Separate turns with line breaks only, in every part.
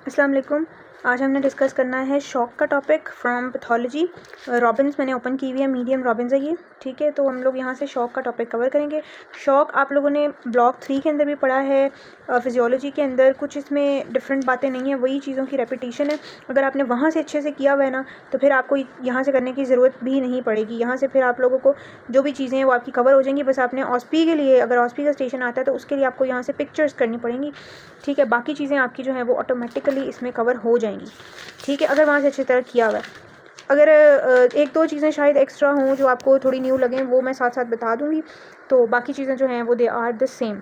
अस्सलाम वालेकुम। आज हमने डिस्कस करना है शॉक का टॉपिक फ्रॉम पैथोलॉजी। रॉबिन्स मैंने ओपन की हुई है, मीडियम रॉबिन्स है ये, ठीक है। तो हम लोग यहाँ से शॉक का टॉपिक कवर करेंगे। शॉक आप लोगों ने ब्लॉक 3 के अंदर भी पढ़ा है, फिजियोलॉजी के अंदर। कुछ इसमें डिफरेंट बातें नहीं है, वही चीज़ों की रेपिटेशन है। अगर आपने वहाँ से अच्छे से किया हुआ है ना, तो फिर आपको यहाँ से करने की ज़रूरत भी नहीं पड़ेगी। यहाँ से फिर आप लोगों को जो भी चीज़ें हैं वो आपकी कवर हो जाएंगी। बस आपने ऑस्पी के लिए, अगर ऑस्पी का स्टेशन आता है तो उसके लिए आपको यहाँ से पिक्चर्स करनी पड़ेंगी, ठीक है। बाकी चीज़ें आपकी जो है वो ऑटोमेटिकली इसमें कवर हो जाएंगी, ठीक है, अगर वहाँ से अच्छी तरह किया हुआ है। अगर एक दो चीज़ें शायद एक्स्ट्रा हों जो आपको थोड़ी न्यू लगें, वो मैं साथ साथ बता दूँगी। तो बाकी चीज़ें जो हैं वो they are the same.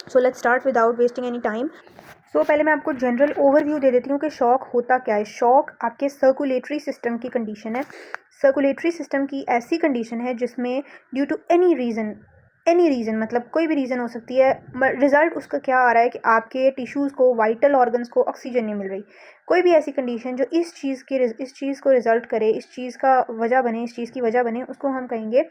So let's start without wasting any time. So पहले मैं आपको जनरल ओवरव्यू दे देती हूँ कि शॉक होता क्या है। शॉक आपके सर्कुलेटरी सिस्टम की कंडीशन है। सर्कुलेटरी सिस्टम की ऐसी कंडीशन है जिसमें ड्यू टू एनी रीज़न मतलब कोई भी रीज़न हो सकती है, रिज़ल्ट उसका क्या आ रहा है कि आपके टिश्यूज़ को, वाइटल ऑर्गन्स को ऑक्सीजन नहीं मिल रही। कोई भी ऐसी कंडीशन जो इस चीज़ को रिज़ल्ट करे, इस चीज़ का वजह बने, इस चीज़ की वजह बने, उसको हम कहेंगे,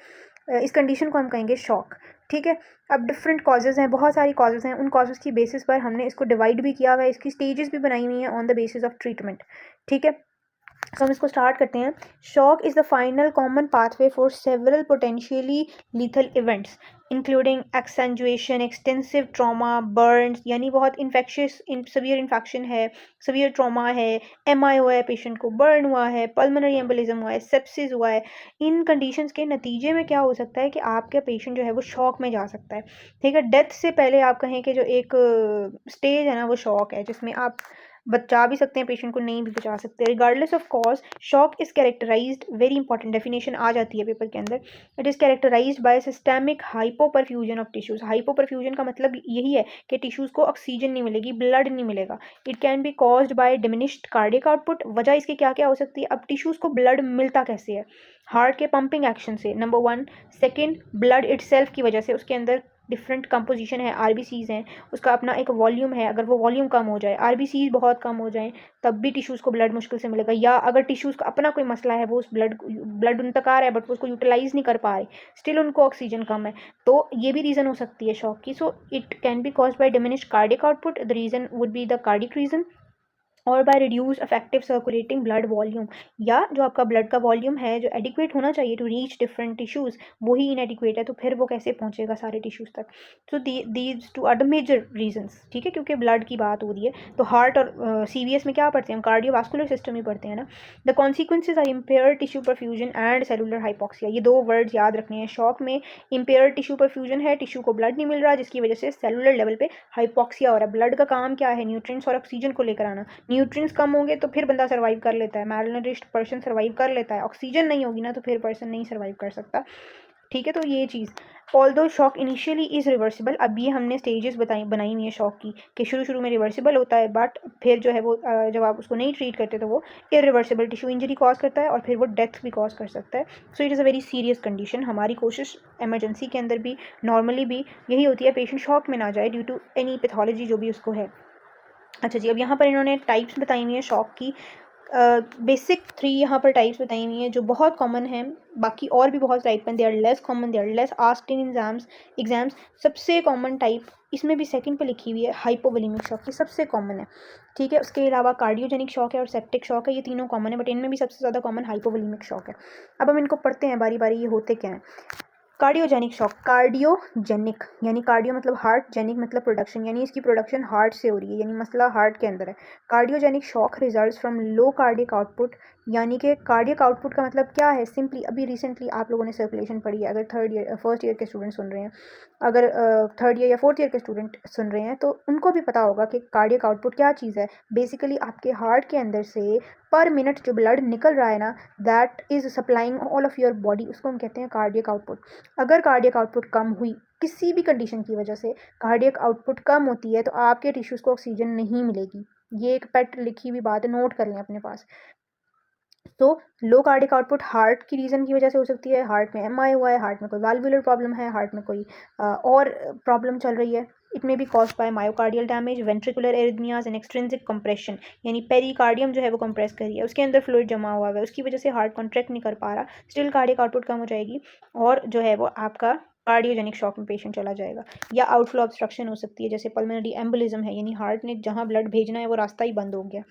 इस कंडीशन को हम कहेंगे शॉक, ठीक है। अब डिफरेंट कॉजेज़ हैं, बहुत सारी कॉजेज़ हैं। उन कॉजेज़ की बेसिस पर हमने इसको डिवाइड भी किया हुआ है, इसकी स्टेजेस भी बनाई हुई हैं on the basis of treatment, ठीक है। तो हम इसको स्टार्ट करते हैं। Shock is the final common pathway for several potentially lethal events including exsanguination, extensive trauma, burns, यानी बहुत इन्फेक्शियस सवियर इन्फेक्शन है, सवियर ट्रॉमा है, एमआई हुआ है, पेशेंट को बर्न हुआ है, पल्मोनरी एम्बोलिज्म हुआ है, सेप्सिस हुआ है। इन कंडीशंस के नतीजे में क्या हो सकता है कि आपका पेशेंट जो है वो शॉक में जा सकता है, ठीक है। डेथ से पहले आप कहें कि जो एक स्टेज है ना, वो शॉक है, जिसमें आप बचा भी सकते हैं पेशेंट को, नहीं भी बचा सकते। Regardless of cause, shock is characterized, very important definition आ जाती है पेपर के अंदर, it is characterized by systemic hypoperfusion of tissues. Hypoperfusion का मतलब यही है कि टिश्यूज को ऑक्सीजन नहीं मिलेगी, ब्लड नहीं मिलेगा। It can be caused by diminished cardiac output. वजह इसकी क्या क्या हो सकती है? अब टिश्यूज को ब्लड मिलता कैसे है? हार्ट के पंपिंग एक्शन से, नंबर 1। सेकेंड, ब्लड इटसेल्फ की वजह से, उसके अंदर डिफरेंट कंपोजिशन है, आरबीसीज हैं, उसका अपना एक वॉल्यूम है। अगर वो वॉल्यूम कम हो जाए, आरबीसीज बहुत कम हो जाए, तब भी टिश्यूज़ को ब्लड मुश्किल से मिलेगा। या अगर टिश्यूज़ का अपना कोई मसला है, वो उस ब्लड उन तक आ रहा है बट वो उसको यूटिलाइज नहीं कर पा रहे, स्टिल उनको ऑक्सीजन कम है, तो ये भी रीज़न हो सकती है शॉक की। So it can be caused by diminished cardiac output, the reason would be the cardiac reason, और by reduce effective circulating blood volume, या जो आपका ब्लड का वॉल्यूम है जो एडिक्वेट होना चाहिए टू रीच डिफरेंट टिश्यूज़, वही इनएडिक्वेट है, तो फिर वो कैसे पहुंचेगा सारे टिश्यूज़ तक। So these two are the major reasons, ठीक है, क्योंकि ब्लड की बात हो रही है। तो हार्ट और सीवीएस में क्या पढ़ते हैं हम? कार्डियोवास्कुलर सिस्टम ही पढ़ते हैं ना। The consequences are impair tissue perfusion and cellular hypoxia. ये दो वर्ड्स याद रखने हैं। शॉक में इम्पेयर टिश्यू परफ्यूजन है, टिश्यू को ब्लड नहीं मिल रहा, जिसकी वजह से सेलुलर लेवल पे हाइपोक्सिया हो रहा है। ब्लड का काम क्या है? न्यूट्रिएंट्स और ऑक्सीजन को लेकर आना। न्यूट्रिएंट्स कम होंगे तो फिर बंदा सर्वाइव कर लेता है, मैलनरिश्ड पर्सन सर्वाइव कर लेता है। ऑक्सीजन नहीं होगी ना तो फिर पर्सन नहीं सर्वाइव कर सकता, ठीक है। तो ये चीज़, although shock initially is reversible, अब ये हमने स्टेजेस बनाई हुई है शॉक की, कि शुरू में रिवर्सिबल होता है, बट फिर जो है वो जब आप उसको नहीं ट्रीट करते तो वो इरिवर्सिबल टिश्यू इंजरी कॉज करता है और फिर वो डेथ भी कॉज कर सकता है। So it is a very serious condition. हमारी कोशिश इमरजेंसी के अंदर भी, नॉर्मली भी यही होती है, पेशेंट शॉक में ना जाए ड्यू टू एनी पैथोलॉजी जो भी उसको है। अच्छा जी, अब यहाँ पर इन्होंने टाइप्स बताई हुई है शॉक की। बेसिक 3 यहाँ पर टाइप्स बताई हुई हैं जो बहुत कॉमन हैं, बाकी और भी बहुत टाइप हैं, they are less common, they are less asked in exams. सबसे कॉमन टाइप इसमें भी सेकंड पे लिखी हुई है, हाइपोवोलेमिक शॉक, ये सबसे कॉमन है, ठीक है। उसके अलावा कार्डियोजेनिक शॉक है और सेप्टिक शॉक है, ये तीनों कॉमन है, बट इनमें भी सबसे ज़्यादा कॉमन हाइपोवोलेमिक शॉक है। अब हम इनको पढ़ते हैं बारी बारी, ये होते क्या हैं। कार्डियोजेनिक शॉक, कार्डियोजेनिक यानी कार्डियो मतलब हार्ट, जेनिक मतलब प्रोडक्शन, यानी इसकी प्रोडक्शन हार्ट से हो रही है, यानी मसला हार्ट के अंदर है। Cardiogenic shock results from low cardiac output, यानी कि कार्डियक आउटपुट का मतलब क्या है? सिंपली अभी रिसेंटली आप लोगों ने सर्कुलेशन पढ़ी है, अगर फर्स्ट ईयर के स्टूडेंट सुन रहे हैं, अगर थर्ड ईयर या फोर्थ ईयर के स्टूडेंट सुन रहे हैं, तो उनको भी पता होगा कि कार्डियक आउटपुट क्या चीज़ है। बेसिकली आपके हार्ट के अंदर से पर मिनट जो ब्लड निकल रहा है ना, that is supplying all of your body, उसको हम कहते हैं कार्डियक आउटपुट। अगर कार्डियक आउटपुट कम हुई किसी भी कंडीशन की वजह से, कार्डियक आउटपुट कम होती है, तो आपके टिश्यूज़ को ऑक्सीजन नहीं मिलेगी। ये एक पेट लिखी हुई बात है, नोट कर लें अपने पास। तो लो कार्डिक आउटपुट हार्ट की रीज़न की वजह से हो सकती है, हार्ट में एमआई हुआ है, हार्ट में कोई वाल्वुलर प्रॉब्लम है, हार्ट में कोई और प्रॉब्लम चल रही है। It may be cause by myocardial damage, ventricular arrhythmias and extrinsic compression, यानी पेरिकार्डियम जो है वो कंप्रेस कर रही है, उसके अंदर फ्लूइड जमा हुआ है, उसकी वजह से हार्ट कॉन्ट्रैक्ट नहीं कर पा रहा, स्टिल कार्डिक आउटपुट कम हो जाएगी और जो है वो आपका कार्डियोजेनिक शॉक में पेशेंट चला जाएगा। या आउटफ्लो ऑब्स्ट्रक्शन हो सकती है, जैसे पल्मोनरी एम्बोलिज्म है, यानी हार्ट ने जहाँ ब्लड भेजना है वो रास्ता ही बंद हो गया,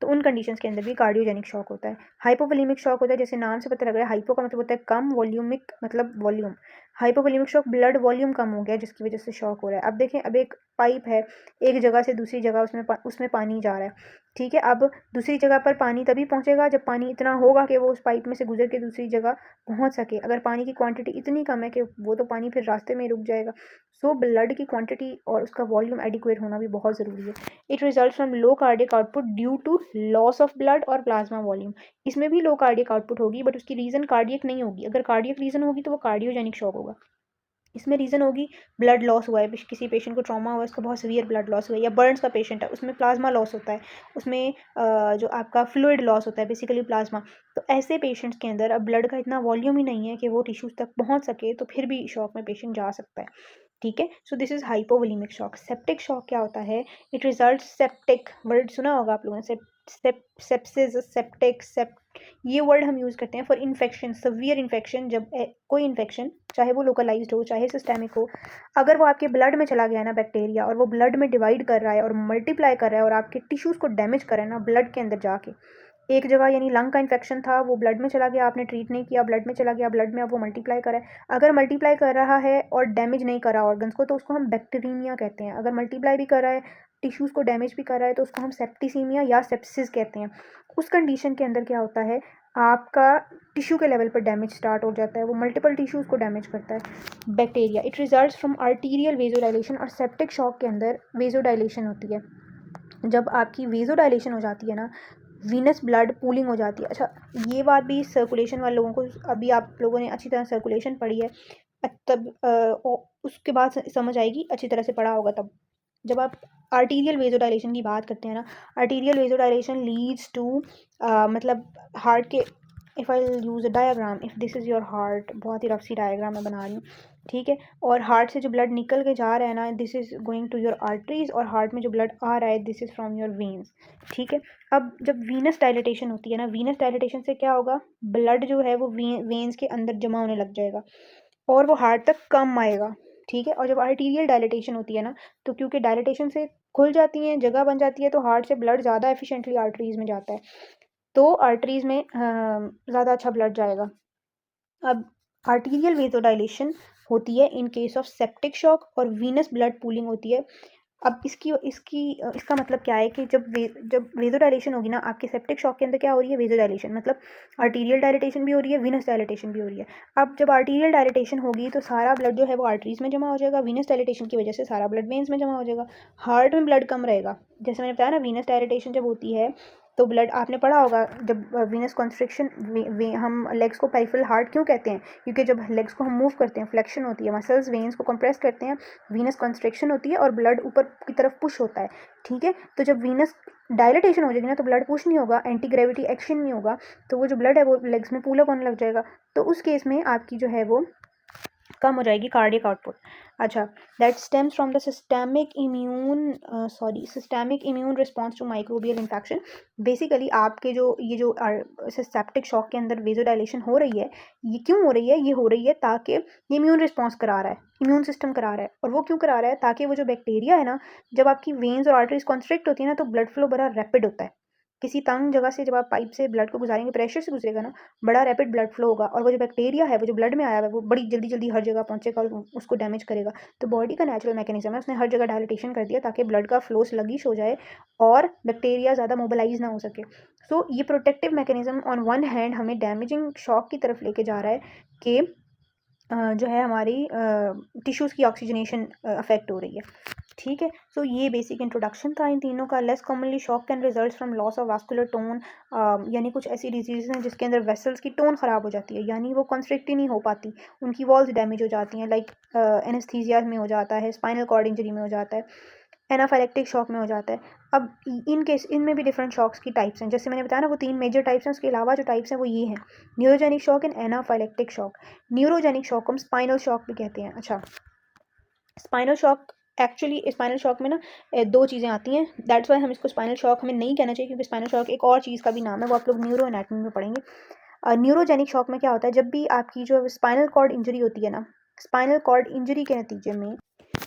तो उन कंडीशंस के अंदर भी कार्डियोजेनिक शॉक होता है। हाइपोवोलेमिक शॉक होता है, जैसे नाम से पता लग रहा है, हाइपो का मतलब होता है कम, वॉल्यूमिक मतलब volume. Hypovolemic shock blood volume कम हो गया जिसकी वजह से शॉक हो रहा है। अब देखें, अब एक पाइप है, एक जगह से दूसरी जगह उसमें पानी जा रहा है, ठीक है। अब दूसरी जगह पर पानी तभी पहुंचेगा जब पानी इतना होगा कि वो उस पाइप में से गुजर के दूसरी जगह पहुंच सके। अगर पानी की क्वांटिटी इतनी कम है कि वो तो पानी फिर रास्ते में रुक जाएगा। सो ब्लड की क्वांटिटी और उसका वॉल्यूम एडिक्वेट होना भी बहुत ज़रूरी है। It result from low cardiac output due to loss of blood और प्लाज्मा वॉल्यूम। इसमें भी लो कार्डियक आउटपुट होगी, बट उसकी रीज़न कार्डियक नहीं होगी। अगर कार्डियक रीज़न होगी तो वो कार्डियोजेनिक शॉक होगा। इसमें रीज़न होगी ब्लड लॉस हुआ है, किसी पेशेंट को ट्रॉमा हुआ है, उसका बहुत सीवियर ब्लड लॉस हुआ है, या बर्न्स का पेशेंट है उसमें प्लाज्मा लॉस होता है, उसमें जो आपका फ्लूइड लॉस होता है, बेसिकली प्लाज्मा। तो ऐसे पेशेंट्स के अंदर अब ब्लड का इतना वॉल्यूम ही नहीं है कि वो टिश्यूज़ तक पहुंच सके, तो फिर भी शॉक में पेशेंट जा सकता है, ठीक है। So this is hypovolaemic shock. Septic shock क्या होता है? इट रिजल्ट, सेप्टिक वर्ड सुना होगा आप लोगों ने, सेप्सिस, सेप्टिक, ये वर्ड हम यूज़ करते हैं फॉर इन्फेक्शन, सवियर इन्फेक्शन। जब कोई इन्फेक्शन, चाहे वो लोकलाइज्ड हो चाहे सिस्टेमिक हो, अगर वो आपके ब्लड में चला गया है ना बैक्टीरिया, और वो ब्लड में डिवाइड कर रहा है और मल्टीप्लाई कर रहा है और आपके टिश्यूज़ को डैमेज कर रहा है ना ब्लड के अंदर जाके, एक जगह यानी लंग का इन्फेक्शन था, वो ब्लड में चला गया, आपने ट्रीट नहीं किया, ब्लड में चला गया, ब्लड में अब वो मल्टीप्लाई कर रहा है। अगर मल्टीप्लाई कर रहा है और डैमेज नहीं कर रहा ऑर्गन्स को, तो उसको हम बैक्टीरीमिया कहते हैं। अगर मल्टीप्लाई भी कर रहा है, टिश्यूज़ को डैमेज भी कर रहा है, तो उसको हम सेप्टिसीमिया या सेप्सिस कहते हैं। उस कंडीशन के अंदर क्या होता है, आपका टिश्यू के लेवल पर डैमेज स्टार्ट हो जाता है, वो मल्टीपल टिश्यूज़ को डैमेज करता है bacteria. It results from arterial vasodilation, और सेप्टिक शॉक के अंदर वेजोडाइलेशन होती है। जब आपकी वेजोडाइलेशन हो जाती है ना, वीनस ब्लड पूलिंग हो जाती है। अच्छा, ये बात भी सर्कुलेशन वाले लोगों को, अभी आप लोगों ने अच्छी तरह सर्कुलेशन पढ़ी है, तब उसके बाद समझ आएगी, अच्छी तरह से पढ़ा होगा तब। जब आप आर्टीरियल वेजोडाइलेशन की बात करते हैं ना, आर्टीरियल वेजोडाइलेशन लीड्स टू, मतलब हार्ट के, if I use a diagram, if this is your heart, बहुत ही रफ सी डायग्राम मैं बना रही हूँ, ठीक है। और हार्ट से जो ब्लड निकल के जा रहा है ना, this is going to your arteries, और हार्ट में जो ब्लड आ रहा है, this is from your veins, ठीक है। अब जब वीनस डायलिटेशन होती है ना, वीनस डायलिटेशन से क्या होगा, ब्लड जो है वो वेन्स के अंदर जमा होने लग जाएगा और वो हार्ट तक कम आएगा, ठीक है। और जब आर्टीरियल डायलिटेशन होती है ना, तो क्योंकि डायलिटेशन से खुल जाती हैं, जगह बन जाती है, तो हार्ट से ब्लड ज़्यादा एफिशिएंटली आर्टरीज़ में जाता है, तो आर्टरीज़ में ज़्यादा अच्छा ब्लड जाएगा। अब आर्टीरियल वेजोडाइलेशन होती है in case of septic shock, और वीनस ब्लड पूलिंग होती है। अब इसका मतलब क्या है कि जब वेजोडाइलेशन होगी ना, आपके सेप्टिक शॉक के अंदर क्या हो रही है, वेजोडाइलेशन, मतलब आर्टीरियल डायलिटेशन भी हो रही है, वीनस डायलिटेशन भी हो रही है। अब जब आर्टीरियल डायलिटेशन होगी तो सारा ब्लड जो है वो आर्टरीज में जमा हो जाएगा, वीनस डायलिटेशन की वजह से सारा ब्लड वेन्स में जमा हो जाएगा, हार्ट में ब्लड कम रहेगा। जैसे मैंने बताया ना, वीनस डायलिटेशन जब होती है तो ब्लड, आपने पढ़ा होगा, जब वीनस कॉन्स्ट्रिक्शन, हम लेग्स को पेरिफेरल हार्ट क्यों कहते हैं, क्योंकि जब लेग्स को हम मूव करते हैं, फ्लेक्शन होती है, मसल्स वेन्स को कंप्रेस करते हैं, वीनस कॉन्स्ट्रिक्शन होती है और ब्लड ऊपर की तरफ पुश होता है, ठीक है। तो जब वीनस डायलिटेशन हो जाएगी ना, तो ब्लड पुश नहीं होगा, एंटी ग्रेविटी एक्शन नहीं होगा, तो वो जो ब्लड है वो लेग्स में पूल अप होने लग जाएगा, तो उस केस में आपकी जो है वो कम हो जाएगी कार्डियक आउटपुट। अच्छा, that stems from the systemic immune response to microbial infection. Basically आपके ये जो सेप्टिक शॉक के अंदर वेजोडाइलेशन हो रही है, ये क्यों हो रही है, ये हो रही है ताकि ये इम्यून रिस्पॉन्स करा रहा है, इम्यून सिस्टम करा रहा है। और वो क्यों करा रहा है, ताकि वो जो बैक्टीरिया है ना, जब आपकी वेन्स और आर्टरीज कॉन्स्ट्रिक्ट होती है ना, तो ब्लड फ्लो बड़ा रैपिड होता है। किसी तंग जगह से जब आप पाइप से ब्लड को गुजारेंगे, प्रेशर से गुजरेगा ना, बड़ा रैपिड ब्लड फ्लो होगा, और वो जो बैक्टीरिया है, वो जो ब्लड में आया है, वो बड़ी जल्दी जल्दी हर जगह पहुंचेगा और उसको डैमेज करेगा। तो बॉडी का नेचुरल मैकेनिज्म है, उसने हर जगह डायलिटेशन कर दिया ताकि ब्लड का फ्लो स्लगिश हो जाए और बैक्टीरिया ज़्यादा मोबिलाइज ना हो सके। सो ये protective mechanism on one hand हमें डैमेजिंग शॉक की तरफ लेके जा रहा है कि जो है हमारी टिश्यूज़ की ऑक्सीजनेशन अफेक्ट हो रही है, ठीक है। सो ये बेसिक इंट्रोडक्शन था इन तीनों का। Less commonly shock can result from loss of vascular tone, यानी कुछ ऐसी डिजीज़ हैं जिसके अंदर वेसल्स की टोन ख़राब हो जाती है, यानी वो कंस्ट्रिक्ट ही नहीं हो पाती, उनकी वॉल्स डैमेज हो जाती हैं, लाइक एनेस्थीसिया में हो जाता है, स्पाइनल कॉर्ड इंजरी में हो जाता है, एनाफाइलेक्टिक शॉक में हो जाता है। अब इनमें भी डिफरेंट शॉक्स की टाइप्स हैं, जैसे मैंने बताया ना, वो 3 मेजर टाइप्स हैं, उसके अलावा जो टाइप्स हैं वो ये हैं, neurogenic shock and anaphylactic shock. Neurogenic shock को हम स्पाइनल शॉक भी कहते हैं। अच्छा, spinal shock, actually spinal shock में ना 2 चीज़ें आती हैं, दैट्स वाई हम इसको स्पाइनल शॉक हमें नहीं कहना चाहिए, क्योंकि स्पाइनल शॉक एक और चीज़ का भी नाम है, वो आप लोग न्यूरो एनाटमी में पढ़ेंगे। न्यूरोजेनिक शॉक में क्या होता है, जब भी आपकी जो स्पाइनल कॉर्ड इंजरी होती है ना, स्पाइनल कॉर्ड इंजरी के नतीजे में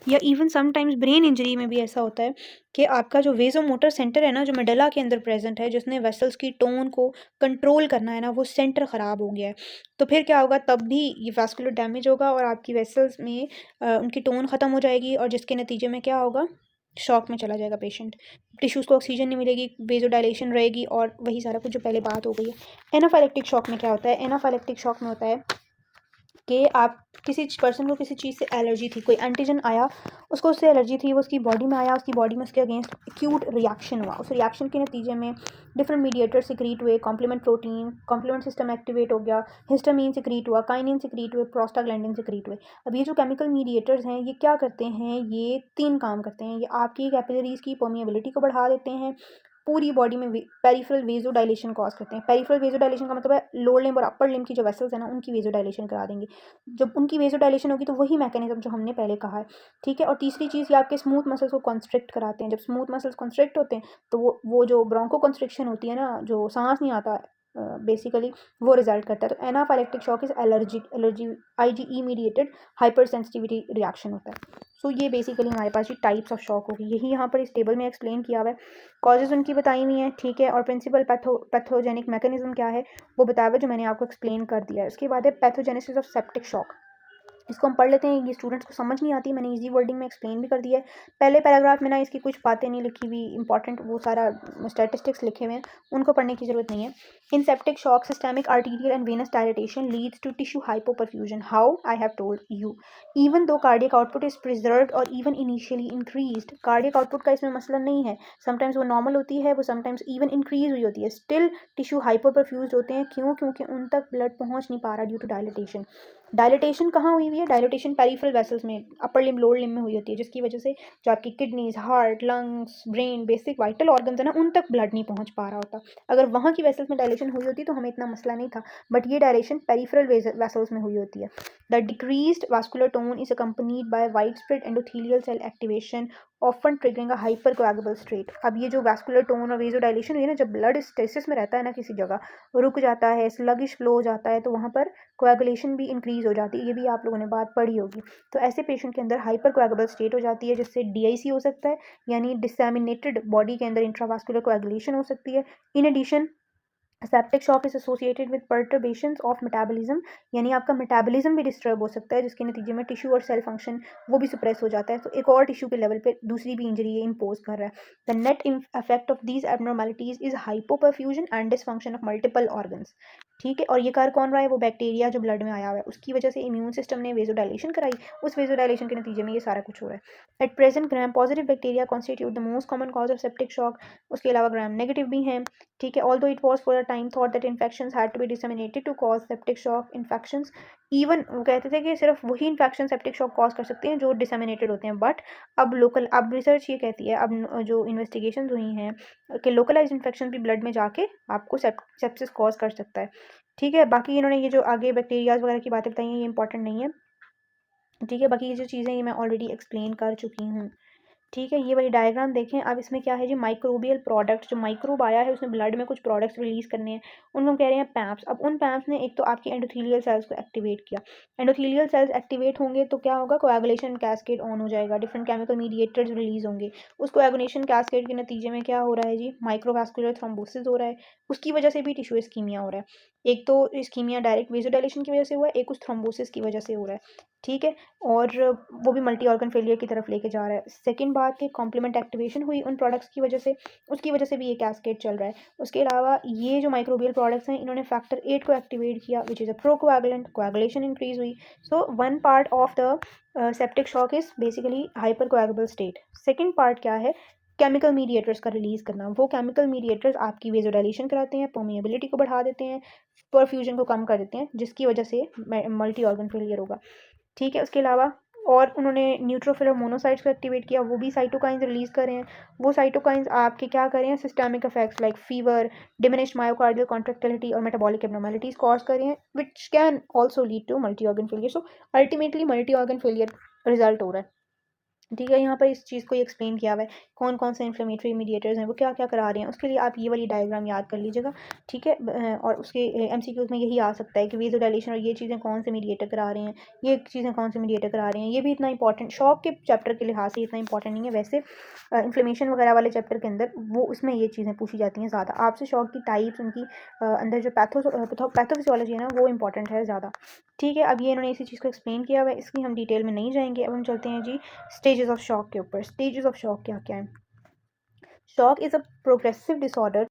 या इवन समटाइम्स ब्रेन इंजरी में भी ऐसा होता है कि आपका जो वेजोमोटर सेंटर है ना, जो मेडुला के अंदर प्रेजेंट है, जिसने वेसल्स की टोन को कंट्रोल करना है ना, वो सेंटर ख़राब हो गया है। तो फिर क्या होगा, तब भी ये वास्कुलर डैमेज होगा और आपकी वेसल्स में उनकी टोन ख़त्म हो जाएगी और जिसके नतीजे में क्या होगा, शॉक में चला जाएगा पेशेंट। टिश्यूज़ को ऑक्सीजन नहीं मिलेगी, वेजोडाइलेशन रहेगी और वही सारा कुछ जो पहले बात हो गई है। एनाफाइलेक्टिक शॉक में क्या होता है, एनाफाइलेक्टिक शॉक में होता है कि आप किसी पर्सन को किसी चीज़ से एलर्जी थी, कोई एंटीजन आया, उसको उससे एलर्जी थी, वो उसकी बॉडी में आया, उसकी बॉडी में उसके अगेंस्ट एक्यूट रिएक्शन हुआ, उस रिएक्शन के नतीजे में डिफरेंट मीडिएटर सिक्रीट हुए, complement protein, complement system activate हो गया, हिस्टामीन सिक्रीट हुआ, काइनिन सिक्रीट हुए, प्रोस्टाग्लैंडिन सिक्रीट हुए। अब ये जो केमिकल मीडिएटर्स हैं, ये क्या करते हैं, ये 3 काम करते हैं। ये आपकी कैपिलरीज की परमिएबिलिटी को बढ़ा देते हैं, पूरी बॉडी में पेरिफेरल वेजोडाइलेशन कॉज करते हैं। पेरिफेरल वेजोडाइलेशन का मतलब है लोअर लिम्ब और अपर लिम्ब की जो वेसल्स है ना, उनकी वेजोडाइलेशन करा देंगे। जब उनकी वेजोडाइलेशन होगी तो वही मैकेनिज्म जो हमने पहले कहा है, ठीक है। और तीसरी चीज़, ये आपके स्मूथ मसल्स को कॉन्स्ट्रिक्ट कराते हैं। जब स्मूथ मसल्स कॉन्स्ट्रिक्ट होते हैं तो वो जो ब्रोंको कॉन्स्ट्रिक्शन होती है ना, जो सांस नहीं आता बेसिकली, वो रिजल्ट करता है। तो anaphylactic shock is allergy IgE mediated hyper sensitivity reaction होता है। सो ये बेसिकली हमारे पास ये टाइप्स ऑफ शॉक होगी, यही यहाँ पर इस टेबल में एक्सप्लेन किया हुआ है। कॉजेज उनकी बताई हुई हैं, ठीक है। और प्रिंसिपल पैथोजेनिक मैकेनिज्म क्या है वो बताया हुआ है, जो मैंने आपको एक्सप्लेन कर दिया है। उसके बाद है पैथोजेनेसिस ऑफ सेप्टिक शॉक। इसको हम पढ़ लेते हैं, ये स्टूडेंट्स को समझ नहीं आती, मैंने इजी वर्डिंग में एक्सप्लेन भी कर दिया है। पहले पैराग्राफ में ना इसकी कुछ बातें नहीं लिखी हुई इंपॉर्टेंट, वो सारा स्टैटिस्टिक्स लिखे हुए हैं, उनको पढ़ने की जरूरत नहीं है। In septic shock systemic arterial and venous dilatation leads to tissue hypoperfusion. How? I have told you. Even though cardiac output is preserved और even initially increased, cardiac output का इसमें मसला नहीं है, समटाइम्स वो नॉर्मल होती है, वो समटाइम्स इवन इंक्रीज हुई होती है, स्टिल टिश्यू हाइपोपरफ्यूज होते हैं। क्यों? क्योंकि उन तक ब्लड पहुंच नहीं पा रहा ड्यू टू डायलिटेशन। डायलिटेशन कहाँ हुई हुई है? डायलिटेशन पेरिफेरल वेसल्स में, अपर लिम्ब लोअर लिम्ब में हुई होती है, जिसकी वजह से जो आपकी kidneys, heart, lungs, brain, basic vital organs है ना, उन तक ब्लड नहीं पहुंच पा रहा होता। अगर वहाँ की वेसल्स में डायलेशन हुई होती तो हमें इतना मसला नहीं था, बट ये डायलेशन पेरिफेरल वेसल्स में हुई होती है। The decreased vascular tone is accompanied by widespread endothelial cell activation often triggering a hypercoagulable state. अब ये जो वास्कुलर टोन और वेजोडाइलेशन हुई है ना, जब ब्लड स्टेसिस में रहता है ना, किसी जगह रुक जाता है, स्लगिश फ्लो हो जाता है, तो वहाँ पर कोएगुलेशन भी इंक्रीज हो जाती है। ये भी आप लोगों ने बात पढ़ी होगी। तो ऐसे पेशेंट के अंदर हाइपरकोएगुलेबल स्टेट हो जाती है, जिससे DIC हो सकता है, यानी डिसैमिनेटेड बॉडी के अंदर इंट्रावास्कुलर कोएगुलेशन हो सकती है। In addition septic shock is associated with perturbations of metabolism, यानी आपका मेटाबॉलिज्म भी डिस्टर्ब हो सकता है, जिसके नतीजे में टिश्यू और सेल फंक्शन वो भी सप्रेस हो जाता है। तो एक और टिश्यू के लेवल पे दूसरी भी इंजरी ये इम्पोज कर रहा है। The net effect of these एबनॉर्मैलिटीज is hypoperfusion and dysfunction of multiple organs, ठीक है। और ये कर कौन रहा है? वो बैक्टीरिया जो ब्लड में आया हुआ है, उसकी वजह से इम्यून सिस्टम ने वेजोडाइलेशन कराई, उस वेजोडाइलेशन के नतीजे में ये सारा कुछ हो रहा है। At present gram positive bacteria constitute the most common cause of septic shock. उसके अलावा ग्राम नेगेटिव भी हैं, ठीक है। Although it was for a time thought that infections had to be disseminated to cause septic shock infections, even वो कहते थे कि सिर्फ वही इन्फेक्शन सेप्टिक शॉक कॉज कर सकते हैं जो डिसमिनेटेड होते हैं, बट अब रिसर्च ये कहती है, अब जो इन्वेस्टिगेशन हुई हैं, कि लोकलाइज इन्फेक्शन भी ब्लड में जाके आपको सेप्सिस कॉज कर सकता है, ठीक है। बाकी इन्होंने ये जो आगे बैक्टीरियाज वगैरह की बातें बताई हैं, ये इंपॉर्टेंट नहीं है, ठीक है। बाकी ये जो चीज़ें ये मैं ऑलरेडी एक्सप्लेन कर चुकी हूँ, ठीक है। ये वाली डायग्राम देखें। अब इसमें क्या है जी, माइक्रोबियल प्रोडक्ट, जो माइक्रोब आया है उसने ब्लड में कुछ प्रोडक्ट्स रिलीज करने हैं, उनको कह रहे हैं पैम्प्स। अब उन पैम्प्स ने एक तो आपकी एंडोथेलियल सेल्स को एक्टिवेट किया, एंडोथेलियल सेल्स एक्टिवेट होंगे तो क्या होगा, कोएगुलेशन कैस्केड ऑन हो जाएगा, डिफरेंट केमिकल मीडिएटर्स रिलीज होंगे। उस कोएगुलेशन कैस्केड के नतीजे में क्या हो रहा है जी, माइक्रोवास्कुलर थ्रोम्बोसिस हो रहा है, उसकी वजह से भी टिश्यू इस्कीमिया हो रहा है। एक तो इस्कीमिया डायरेक्ट वेजोडाइलेशन की वजह से हुआ है, एक उस थ्रोम्बोसिस की वजह से हो रहा है, ठीक है। और वो भी मल्टी ऑर्गन फेलियर की तरफ लेके जा रहा है। सेकंड बात कि कॉम्प्लीमेंट एक्टिवेशन हुई उन प्रोडक्ट्स की वजह से, उसकी वजह से भी ये कैस्केड चल रहा है। उसके अलावा ये जो माइक्रोबियल प्रोडक्ट्स हैं, इन्होंने फैक्टर 8 को एक्टिवेट किया, which is a procoagulant, coagulation increase हुई। So one part of the septic shock is basically hypercoagulable state. Second part क्या है, केमिकल मीडिएटर्स का रिलीज करना। वो केमिकल मीडिएटर्स आपकी वेजोडाइलेशन कराते हैं, परमिएबिलिटी को बढ़ा देते हैं, परफ्यूजन को कम कर देते हैं, जिसकी वजह से मल्टी ऑर्गन फेलियर होगा, ठीक है। उसके अलावा और उन्होंने न्यूट्रोफिल और मोनोसाइट्स को एक्टिवेट किया, वो भी साइटोकाइंस रिलीज कर रहे हैं। वो साइटोकाइंस आपके क्या कर रहे हैं, systemic effects like fever, diminished myocardial contractility और मेटाबॉलिक एब्नॉर्मैलिटीज कॉज कर रहे हैं, which can also lead to multi organ failure. So ultimately multi organ failure result हो रहा है। ठीक है, यहाँ पर इस चीज़ को ही एक्सप्लेन किया हुआ है, कौन कौन से इन्फ्लेमेटरी मीडिएटर्स हैं वो क्या क्या करा रहे हैं। उसके लिए आप ये वाली डायग्राम याद कर लीजिएगा, ठीक है। और उसके एमसीक्यूज़ में यही आ सकता है कि वेज़ोडाइलेशन और ये चीज़ें कौन से मीडिएटर करा रहे हैं, ये चीज़ें कौन से मीडिएटर करा रहे हैं। ये भी इतना इंपॉर्टेंट शॉक के चैप्टर के लिहाज से इतना इंपॉर्टेंट नहीं है, वैसे इन्फ्लेमेशन वगैरह वाले चैप्टर के अंदर वो उसमें ये चीज़ें पूछी जाती हैं ज़्यादा। आपसे शॉक की टाइप्स, उनकी अंदर जो पैथोफिजियोलॉजी है ना, वो इंपॉर्टेंट है ज़्यादा। ठीक है, अब ये इन्होंने इसी चीज़ को एक्सप्लेन किया हुआ है, इसकी हम डिटेल में नहीं जाएंगे। अब हम चलते हैं जी स्टेजेस ऑफ शॉक के ऊपर। स्टेजेस ऑफ शॉक क्या क्या है? Shock is a progressive disorder